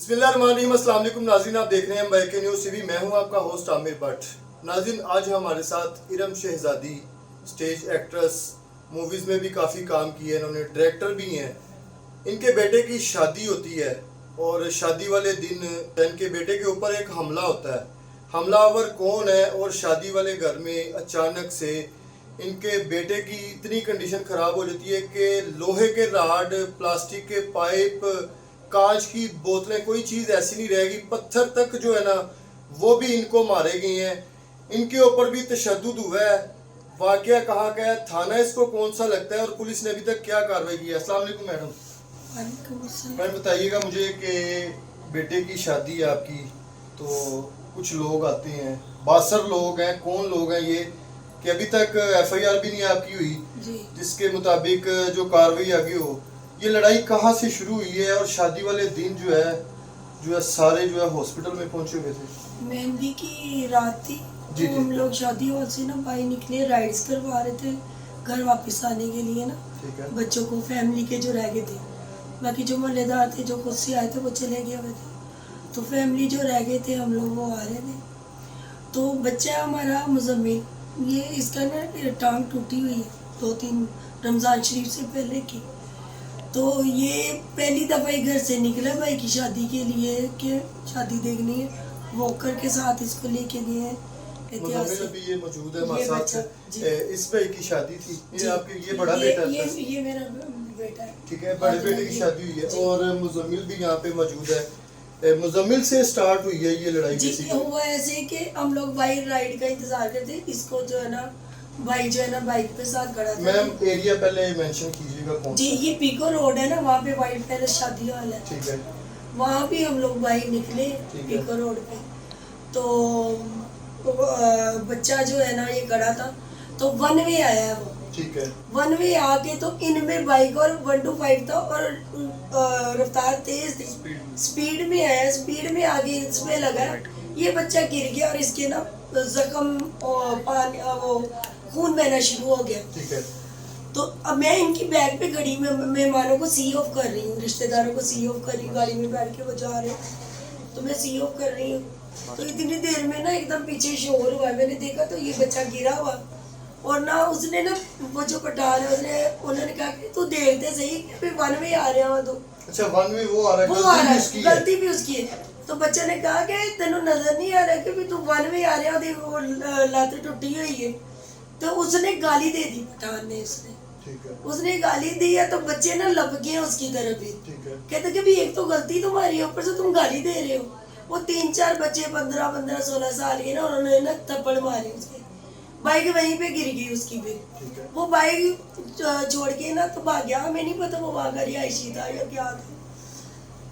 बिस्मिल्लाहिर्रहमानिर्रहीम। अस्सलाम वालेकुम नाज़रीन, आप देख रहे हैं बैके न्यूज़ टीवी। मैं हूं आपका होस्ट आमिर भट्ट। नाज़रीन, आज हमारे साथ इरम शहजादी, स्टेज एक्ट्रेस, मूवीज़ में भी काफ़ी काम किया है इन्होंने, डायरेक्टर भी हैं। इनके बेटे की शादी होती है और शादी वाले दिन इनके बेटे के ऊपर एक हमला होता है। हमलावर कौन है और शादी वाले घर में अचानक से इनके बेटे की इतनी कंडीशन ख़राब हो जाती है कि लोहे के राड, प्लास्टिक के पाइप, कांच की बोतलें, कोई चीज़ ऐसी नहीं रहेगी, पत्थर तक जो है ना वो भी इनको मारे गए हैं। इनके ऊपर भी तशद्दुद हुआ है। वाकया कहाँ का है, थाना इसको कौन सा लगता है और पुलिस ने अभी तक क्या कार्रवाई की है? अस्सलाम वालेकुम मैडम। मैम बताइएगा मुझे कि बेटे की शादी है आपकी, तो कुछ लोग आते हैं, 62 लोग हैं, कौन लोग हैं ये, कि अभी तक FIR भी नहीं आपकी हुई जिसके मुताबिक जो कार्रवाई आगे हो। ये लड़ाई कहाँ से शुरू हुई है और शादी वाले दिन जो है सारे जो है हॉस्पिटल में पहुंचे हुए थे? मेहंदी की रात थी जी, तो हम लोग शादी हॉल से ना बाहर निकले, राइड्स करवा रहे थे घर वापस आने के लिए ना। ठीक है। बच्चों को, फैमिली के जो रह गए थे, बाकी जो मोहल्लेदार थे जो खुद से आए थे वो चले गए हुए थे, तो फैमिली जो रह गए थे हम लोग वो आ रहे थे। तो बच्चा हमारा मुजम्मिल, ये इसका ना टांग टूटी हुई है 2-3 रमज़ान शरीफ से पहले की। तो ये पहली दफ़ा ही घर से निकला भाई की शादी के लिए कि शादी देखनी है, वॉकर के साथ इसको लेके गए हैं। अभी ये मौजूद है हमारे साथ। इस भाई की शादी थी, ये आपके ये बड़ा बेटा था? ये मेरा बेटा है। ठीक है, बड़े बेटे की शादी हुई है और मुजम्मिल भी यहाँ पे मौजूद है। मुजम्मिल से स्टार्ट हुई है ये लड़ाई? जी, हुआ ऐसे कि हम लोग बाइक राइड का इंतजार करते, इसको जो है ना भाई जो है ना बाइक पे साथ खड़ा था। मैम एरिया पहले मेंशन कीजिएगा कौन जी, ये पीको रोड है ना, वहाँ पे वाइट पैलेस शादी हॉल है। ठीक है। वहाँ भी हम लोग बाइक निकले पीको रोड पे, तो बच्चा जो है ना ये खड़ा था, तो 1 वे आया है वो। ठीक है। 1 वे आके तो इनमें बाइक और 125 था और रफ्तार तेज थी, स्पीड में आया, स्पीड में आगे इसमें लगा, ये बच्चा गिर गया और इसके ना जख्म और पानी वो खून बहना शुरू हो गया। ठीक है। तो अब मैं इनकी बैग पे खड़ी मेहमानों को सी ऑफ कर रही हूँ, रिश्तेदारों को सी ऑफ कर रही हूँ, गाड़ी में बैठ के वो जा रहे हैं तो मैं सी ऑफ कर रही हूँ। तो इतनी देर में ना एकदम पीछे शोर हुआ, मैंने देखा तो ये बच्चा गिरा हुआ और ना उसने ना वो जो पटाल है उन्होंने कहा कि तू देखते सही कि 1 वे आ रहा है। तो अच्छा, 1 वे वो आ रहा है, गलती भी उसकी है। तो बच्चे ने कहा कि तेनू नजर नहीं आ रहा कि भी तू 1 वे आ रहा है, वो लात टूटी हुई है। तो उसने गाली दे दी, पठान ने, उसने गाली दी है। तो बच्चे ना लप गए उसकी तरफ ही, कहते कि भी एक तो गलती तुम्हारी है, ऊपर से तुम गाली दे रहे हो। वो 3-4 बच्चे 15-16 साल के ना, उन्होंने ना थप्पड़ मारे उसके, बाइक वहीं पे गिर गई उसकी। फिर वो बाइक छोड़ के ना तो भाग गया, हमें नहीं पता वो वहाँ का रिहायशी था या क्या था।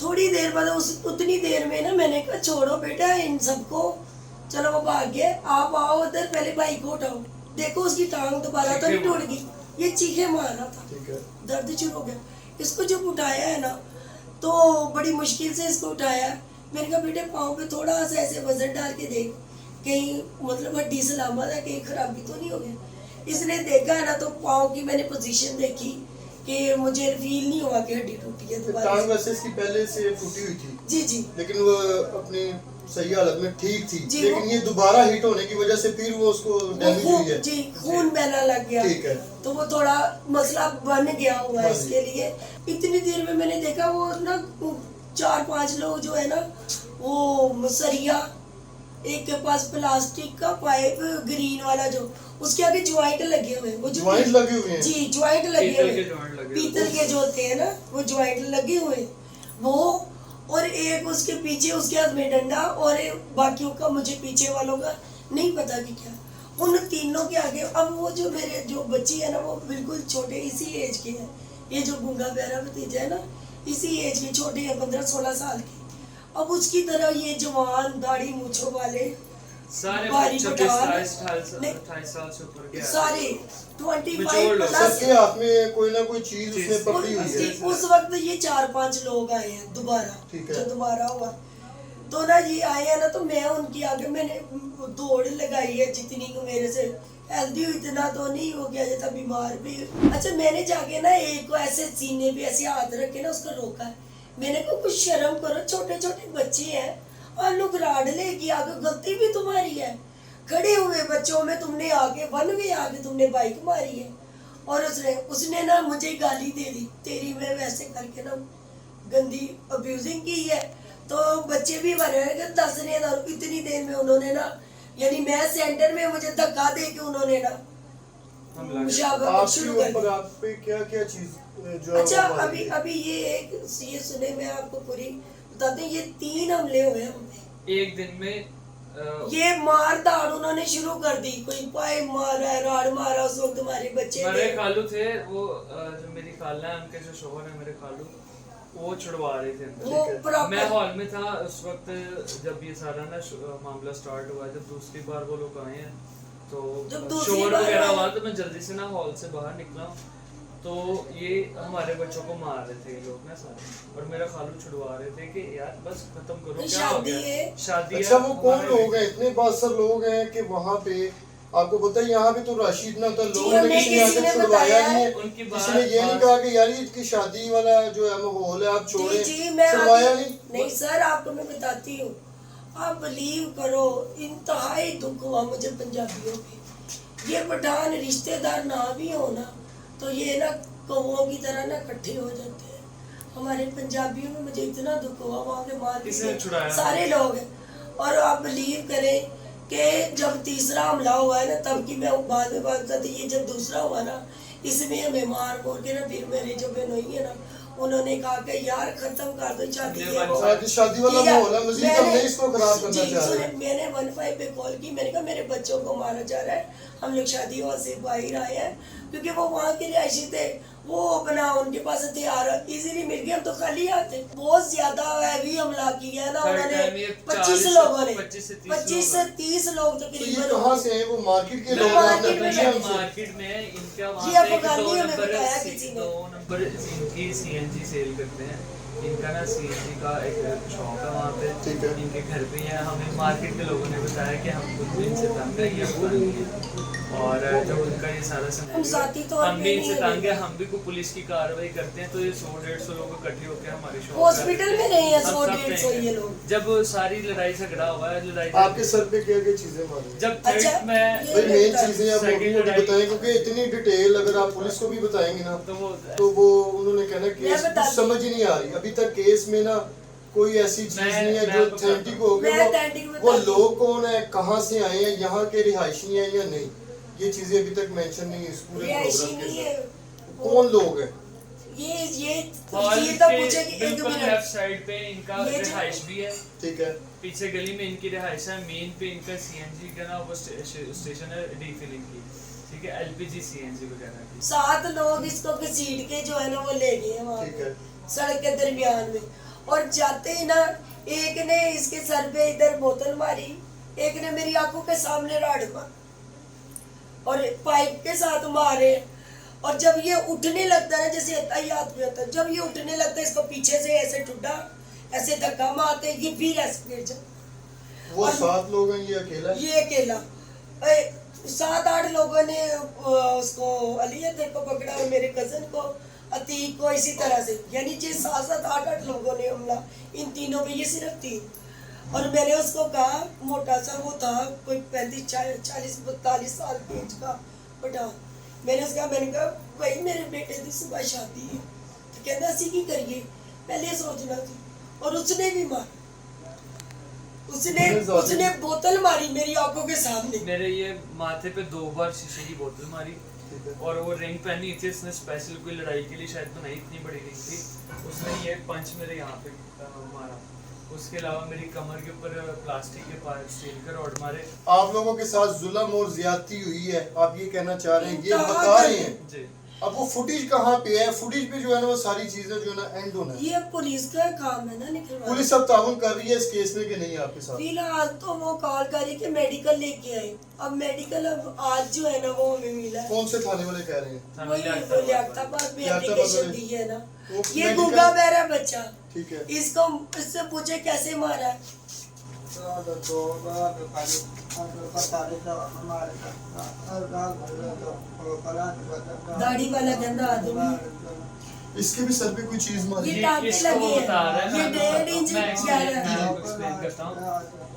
थोड़ी देर बाद उतनी देर में ना मैंने कहा छोड़ो बेटा इन सबको, चलो वो भाग गए, आप आओ उधर, पहले बाइक को उठाओ, देखो उसकी टांग दोबारा तो नहीं टूट गई। ये चीखे मार रहा था, दर्द शुरू हो गया। इसको जब उठाया है ना तो बड़ी मुश्किल से इसको उठाया। मैंने कहा बेटे पाँव पे थोड़ा सा ऐसे वजन डाल के देख, कहीं मतलब हड्डी सलामत है, कहीं खराबी तो नहीं हो गया। इसने देखा है ना तो पाँव की मैंने पोजीशन देखी कि मुझे फील नहीं हुआ कि हड्डी टूटी है दोबारा। टांग वैसे इसकी पहले से टूटी हुई थी? जी, लेकिन वो अपनी सही हालत में ठीक थी, लेकिन ये दोबारा हिट होने की वजह से फिर वो उसको डैमेज हुई है। जी, खून बहना लग गया। ठीक है। तो वो थोड़ा मसला बन गया हुआ है इसके लिए। इतनी देर में मैंने देखा वो ना 4-5 लोग जो है ना, वो सरिया, एक के पास प्लास्टिक का पाइप ग्रीन वाला, जो उसके आगे ज्वाइंट लगे हुए, वो ज्वाइंट लगे हुए हैं? जी, ज्वाइंट लगे हुए, पीतल के जो होते हैं ना वो ज्वाइंट लगे हुए वो, और एक उसके पीछे उसके हाथ में डंडा, और बाकियों का मुझे पीछे वालों का नहीं पता कि क्या। उन तीनों के आगे अब वो जो मेरे जो बच्ची है ना वो बिल्कुल छोटे इसी एज के हैं, ये जो गूंगा प्यारा भतीजा है ना इसी एज के छोटे हैं, 15-16 साल के। अब उसकी तरह ये जवान दाढ़ी मूंछों वाले सारे 26-28 साल से ऊपर के सारे 25+ सबके हाथ में कोई ना कोई चीज उसने पकड़ी हुई है। उस वक्त ये 4-5 लोग आए हैं दोबारा, जो दोबारा हुआ तो ना ये आए हैं ना, तो मैं उनके आगे मैंने दौड़ लगाई है जितनी को मेरे से हेल्दी हुई, इतना तो नहीं हो गया जैसा बीमार भी। अच्छा, मैंने जाके ना एक को ऐसे सीने पे ऐसे हाथ रख के ना उसको रोका है, मैंने कहा कुछ शर्म करो, छोटे छोटे आलू ग्राड़ लेगी आगे, गलती भी तुम्हारी है। खड़े हुए बच्चों में तुमने आके वन वे आके तुमने बाइक मारी है। और उसने ना मुझे गाली दे दी, तेरी मैं वैसे करके ना गंदी अब्यूजिंग की है। तो बच्चे भी बने दस रहे हैं। इतनी देर में उन्होंने ना, यानी मैं सेंटर में, मुझे धक्का दे के उन्होंने ना मुशावरा शुरू कर आपके दिया। आप पे क्या क्या चीज जो अच्छा, वो अभी अभी ये सुने, मैं आपको पूरी बताती हूँ। ये 3 हमले हुए हम पे। एक दिन में ये मार दाड़ उन्होंने शुरू कर दी, कोई पाइप मारा, राड मारा। उस वक्त हमारे बच्चे मेरे थे। खालू थे वो, जो मेरी खाला है उनके जो शोहर है मेरे खालू, वो छुड़वा रहे थे अंदर। वो मैं प्रॉपर हॉल में था उस वक्त जब ये सारा ना मामला स्टार्ट हुआ। जब दूसरी बार वो लोग आए हैं तो जब दूसरी शोर बार वगैरह आए- हुआ तो मैं जल्दी से ना हॉल से बाहर निकला। तो ये हमारे बच्चों को मार रहे थे ये लोग ना सारे, और मेरा खालू छुड़वा रहे थे कि यार बस खत्म करो, क्या हो शादी गया है। शादी है। अच्छा, वो कौन हमारे- लोग हैं? इतने बासर लोग हैं कि वहाँ पे आपको पता है, यहाँ पे तो राशिद ना था, लोगों हमें ने किसी ने किसी ने आकर छुड़वाया बताया, नहीं है। उनकी किसी ने ये नहीं बात- कहा कि यार ये इसकी शादी वाला जो है माहौल है आप छोड़े, जी मैं छुड़वाया अभी- नहीं। नहीं सर, आपको मैं बताती हूँ। आप बिलीव करो, इंतहाई दुख हुआ मुझे पंजाबियों पे। ये पठान रिश्तेदार ना भी हो ना, तो ये ना कौओं की तरह ना इकट्ठे हो जाते हैं। हमारे पंजाबियों में मुझे इतना दुख हुआ, वहाँ के मार किसने छुड़ाया? सारे लोग हैं। और आप बिलीव करें कि जब तीसरा हमला हुआ है ना, तब की मैं बाद में बात करती, ये जब दूसरा हुआ ना, इसमें हमें मार मोर के ना, फिर मेरे जो बहनोई है ना, उन्होंने कहा कि यार खत्म कर दो शादी हमने ये वो। आज शादी वाला ठीक है, माहौल है, मजीद हम मैंने- नहीं इसको खराब करना जी, चाह रहे। सुने, मैंने 15 पे कॉल की। मैंने कहा मेरे बच्चों को मारा जा रहा है, हम लोग शादी हॉल से बाहर आए हैं, क्योंकि वो वहाँ के रिहायशी थे। वो अपना उनके पास हथियार इजीली मिल गए, हम तो खाली आते। बहुत ज्यादा हैवी हमला किया है ना Third उन्होंने। time ये 25 40 लोगों ने, 25 से 30 25 से 30 लोग तो ये तकरीबन। कहाँ से हैं? वो मार्केट के मैं लोग हैं, मार्केट आपने में पूछा हमसे? मार्केट में इनका वहाँ ये पे एक अफगानी दो हमें नंबर बताया किसी ने। 2 नंबर इनकी सीएनजी सेल करते हैं। इनका ना सीएनजी का एक शॉप है वहाँ पे, ठीक है। इनके घर पे हैं। हमें मार्केट के लोगों ने बताया कि हम खुद भी इनसे तंग है, ये अफगानी है। और जब उनका ये सारा हम जाती तौर हम पे भी नहीं इनसे है। तंग है, हम भी कोई पुलिस की कार्रवाई करते हैं तो ये 100-150 लोग इकट्ठे होकर हमारी शॉप हॉस्पिटल में नहीं है हम 100-150 सब ये लोग। जब सारी लड़ाई झगड़ा हुआ है, लड़ाई आपके सर पे क्या क्या चीजें मारी? जब अच्छा, थर्ड में ये- भाई मेन चीजें आप Second मोटी लड़ाई- बताएं, क्योंकि इतनी डिटेल अगर आप पुलिस को भी बताएंगे ना तो वो तो वो उन्होंने कहना केस बताती कुछ समझ ही नहीं आ रही। अभी तक केस में ना कोई ऐसी चीज मैं- नहीं है मैं जो आपको ऑथेंटिक बताता हो कि मैं authentic वो बताती हूँ। लोग कौन है, कहाँ से आए हैं, यहाँ के रिहायशी हैं या नहीं, ये चीजें अभी तक मेंशन नहीं है इस पूरे रिहायशी प्रोग्राम नहीं के है। अंदर। कौन लोग हैं? ये हॉल ये तो के पूछेगी एक बिल्कुल मिनट। लेफ्ट साइड पे इनका ये जो- रिहाइश भी है। ठीक है, पीछे गली में इनकी रिहाइश है। मेन पे इनका सीएनजी का ना वो स्टेशन है डीफिलिंग की, ठीक है, एलपीजी सीएनजी वगैरह की। 7 लोग इसको घसीट के जो है ना वो ले गए वहाँ ठीक पे, है। सड़क के दरमियान में। और जाते ही ना, एक ने इसके सर पे इधर बोतल मारी, एक ने मेरी आंखों के सामने राड मार और पाइप के साथ मारे। और जब ये उठने लगता है ना, जैसे याद में होता है, जब ये उठने लगता है इसको पीछे से ऐसे ठुड्डा ऐसे धक्का मारते, ये फिर ऐसे गिर जाता। वो और- 7 लोग हैं, ये अकेला है? ये अकेला 7-8 लोगों ने उसको अलियत को पकड़ा और मेरे कजन को, अतीक को, इसी तरह से, यानी जे 7-7 8-8 लोगों ने हमला इन तीनों पे, ये सिर्फ 3। और मैंने उसको कहा, मोटा सा वो था, कोई 35-40-42 साल की एज का बटा। मैंने कहा भाई मेरे बेटे की सुबह शादी है, तो कहता असी की करिए, पहले सोचना थी। और उसने भी मारा, उसने बोतल मारी मेरी आंखों के सामने। मेरे ये माथे पे 2 बार शीशे की बोतल मारी। ठीक है। और वो रिंग पहनी थी उसने स्पेशल कोई लड़ाई के लिए शायद बनाई, इतनी बड़ी रिंग थी। उसने ये पंच मेरे यहाँ पे मारा। उसके अलावा मेरी कमर के ऊपर प्लास्टिक के पाइप स्टील के रॉड मारे। आप लोगों के साथ जुल्म और ज्यादती हुई है, आप ये कहना चाह रहे हैं, ये कहाँ बता रहे हैं। जी अब वो फुटेज कहाँ पे है? फुटेज पे जो है ना वो सारी चीजें जो है ना एंड होना है। ये पुलिस का काम है ना निकलवाना। पुलिस अब ताउन कर रही है इस केस में कि नहीं आपके साथ? फिलहाल तो वो कॉल करी कि मेडिकल लेके आए। अब मेडिकल अब आज जो है ना वो हमें मिला है। कौन से थाने वाले कह रहे हैं? वही लियाकताबाद में लियाकताबाद एप्लीकेशन में। दी है ना। वो ये medical- गूंगा बहरा बच्चा, ठीक है। इसको इससे पूछे कैसे मारा है। दाढ़ी वाला गंदा आदमी। इसके भी सर पे कोई चीज मारी। ये टांके इसको लगे हैं। बता रहा है ये मैं 1.5 इंच मैं गहरा है। आपको explain करता हूँ।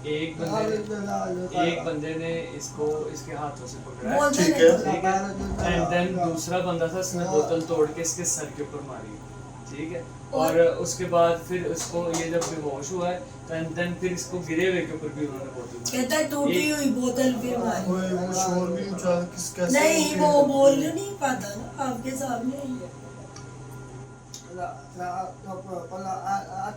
एक बंदे ने इसको इसके हाथों से पकड़ा है, ठीक है। ठीक है, एंड देन दूसरा बंदा था, उसने बोतल तोड़ के इसके सर के ऊपर मारी, ठीक है, और उसके बाद फिर उसको ये जब बेहोश हुआ है तो एंड देन फिर इसको गिरे हुए के ऊपर भी उन्होंने बोतल मारी। कहता है टूटी हुई बोतल फिर मारी। वो शोर भी मचा किस कैसे नहीं वो बोल नहीं पाता ना आपके सामने ही है।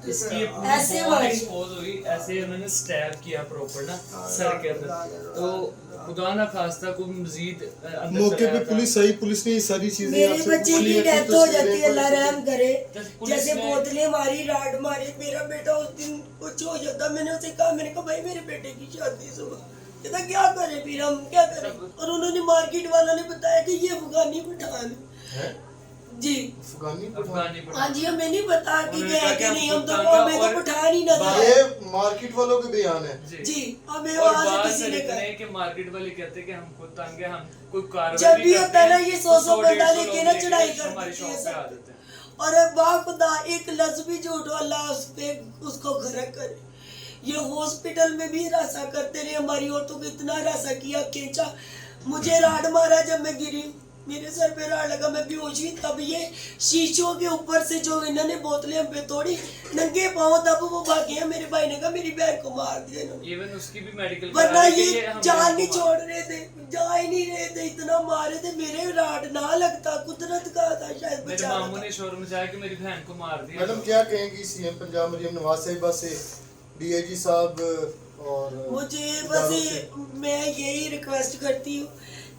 इसकी ऐसे पूरी मारी। एक्सपोज हुई, ऐसे उन्होंने स्टैब किया प्रॉपर ना सर के अंदर, तो खुदा ना खास्ता को मजीद अंदर मौके चला पे जाता। पुलिस ने ये सारी चीजें मेरे आपसे बच्चे पूछी की है, डेथ तो हो तस्वीरें जाती है, अल्लाह कोई- रहम करे। पुलिस जैसे ने- बोतलें मारी, राड मारे, मेरा बेटा उस दिन कुछ हो जाता, मैंने उसे कहा, मैंने कहा भाई मेरे बेटे की शादी सुबह, कहता क्या करें फिर हम क्या करें, और उन्होंने मार्केट वालों ने बताया कि ये अफगानी पठान है जी। अफगानी अफगानी पठान। हाँ जी हमें नहीं पता कि उन्होंने क्या कहा है कि कि नहीं, हम तो हमको हमें तो और पठान ही नजर ये आए। मार्केट वालों के बयान है। जी हमें और वहाँ से बात किसी ने इतने कहा, कि मार्केट वाले कहते हैं कि हमको तंग है, हम कोई कार्रवाई जब भी करते होता है ना हैं, ये तो 100 बंदा 150 लेके लोग ना लेके चढ़ाई कर हमारी देते हैं शॉप पे आ सब। जाते हैं। और बाखुदा एक लफ्ज भी झूठ अल्लाह उस पे उसको गरक करे। ये हॉस्पिटल में भी हरासा करते रहे, हमारी औरतों को इतना हरासा किया, खींचा, मुझे राड मारा जब मैं गिरी, मेरे सर पे राड लगा, मैं बेहोश हुई, तब ये शीशों के ऊपर से जो इन्होंने बोतलें हम पे तोड़ी, नंगे पाँव, तब वो भागे हैं। मेरे भाई ने कहा मेरी बहन को मार दिया इन्होंने, इवन उसकी भी मेडिकल वरना ये जान नहीं छोड़ रहे थे, जा ही नहीं रहे थे, इतना मारे थे, मेरे राड ना लगता, कुदरत का था शायद मेरे बचा मामू ने शोर मचाया कि मेरी बहन को मार दिया। मैडम क्या कहेंगी सीएम पंजाब मरियम नवाज साहिबा से, डीआईजी साहब और मुझे इदारों बस से? मैं यही रिक्वेस्ट करती हूँ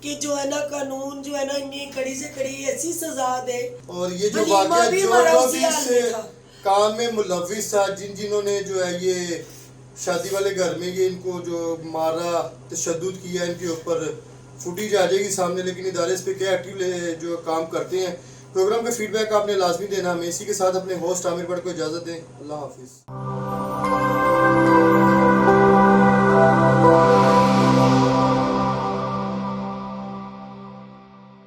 कि जो है ना कानून जो है ना इन्हें कड़ी से कड़ी ऐसी सजा दे। और ये जो वलीमा वाकया भी जो हमारा जो उसी भी हाल इस में था। काम में मुलविस था, जिन्होंने जो है ये शादी वाले घर में ये इनको जो मारा, तशद्दुद किया, इनके ऊपर फुटेज आ जाएगी सामने, लेकिन इदारे इस पे क्या एक्टिव जो काम करते हैं। प्रोग्राम का फीडबैक आपने लाजमी देना। हमें इसी के साथ अपने होस्ट आमिर भट्ट को इजाज़त दें। अल्लाह हाफिज़।